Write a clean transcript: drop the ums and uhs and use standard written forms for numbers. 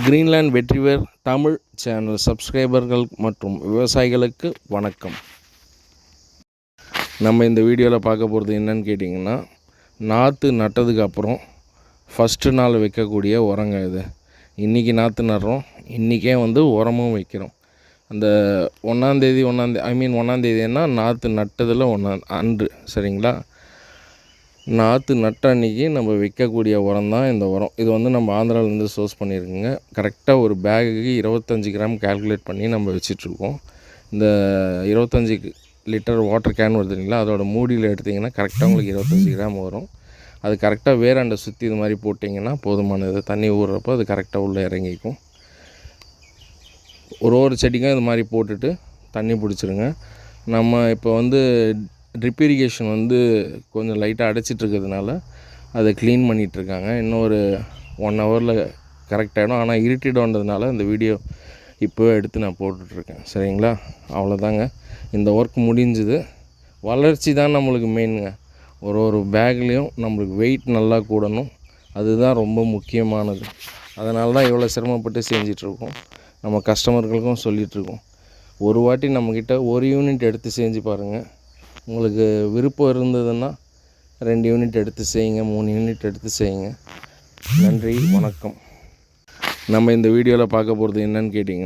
Greenland வெற்றிவேர் Tamil channel சப்ஸ்கிரைபர்கள் மற்றும் விவசாயிகளுக்கு வணக்கம். நம்ம இந்த வீடியோவில் பார்க்க போகிறது என்னன்னு கேட்டிங்கன்னா, நாற்று நட்டதுக்கு அப்புறம் ஃபஸ்ட்டு நாள் வைக்கக்கூடிய உரங்க இது. இன்றைக்கி நாற்று நடுறோம், இன்றைக்கே உரமும் வைக்கிறோம். அந்த ஒன்றாந்தேதின்னா நாற்று நட்டதில் அன்று, சரிங்களா? நாற்று நட்ட அன்றைக்கி நம்ம வைக்கக்கூடிய உரம் தான் இந்த உரம். இது நம்ம ஆந்திராவிலேருந்து சோர்ஸ் பண்ணியிருக்குங்க. கரெக்டாக ஒரு பேகுக்கு 25 கிராம் கால்குலேட் பண்ணி நம்ம வச்சிட்ருக்கோம். இந்த 25 லிட்டர் வாட்டர் கேன் வருது இல்லைங்களா, அதோட மூடியில் எடுத்திங்கன்னா கரெக்டாக உங்களுக்கு 25 கிராம் வரும். அது கரெக்டாக வேறாண்டை சுற்றி இது மாதிரி போட்டிங்கன்னா போதுமானது. தண்ணி ஊறுறப்போ அது கரெக்டாக உள்ளே இறங்கிக்கும். ஒரு செடிக்கும் இது மாதிரி போட்டுட்டு தண்ணி பிடிச்சிருங்க. நம்ம இப்போ ட்ரிப் இரிகேஷன் கொஞ்சம் லைட்டாக அடைச்சிட்ருக்கிறதுனால அதை க்ளீன் பண்ணிகிட்ருக்காங்க. இன்னும் ஒரு 1 ஹவரில் கரெக்டாகிடும். ஆனால் இருட்டிடோன்றதுனால இந்த வீடியோ இப்போவே எடுத்து நான் போட்டுட்ருக்கேன், சரிங்களா? அவ்வளோதாங்க, இந்த ஒர்க் முடிஞ்சுது. வளர்ச்சி தான் நம்மளுக்கு மெயினுங்க. ஒரு பேக்லேயும் நம்மளுக்கு வெயிட் நல்லா கூடணும், அதுதான் ரொம்ப முக்கியமானது. அதனால தான் இவ்வளோ சிரமப்பட்டு செஞ்சிட்ருக்கோம். நம்ம கஸ்டமர்களுக்கும் சொல்லிகிட்ருக்கோம், ஒரு வாட்டி நம்மக்கிட்ட 1 யூனிட் எடுத்து செஞ்சு பாருங்கள். உங்களுக்கு விருப்பம் இருந்ததுன்னா 2 யூனிட் எடுத்து செய்யுங்க, 3 யூனிட் எடுத்து செய்யுங்க. நன்றி, வணக்கம். நம்ம இந்த வீடியோவில் பார்க்க போகிறது என்னன்னு கேட்டிங்கன்னா,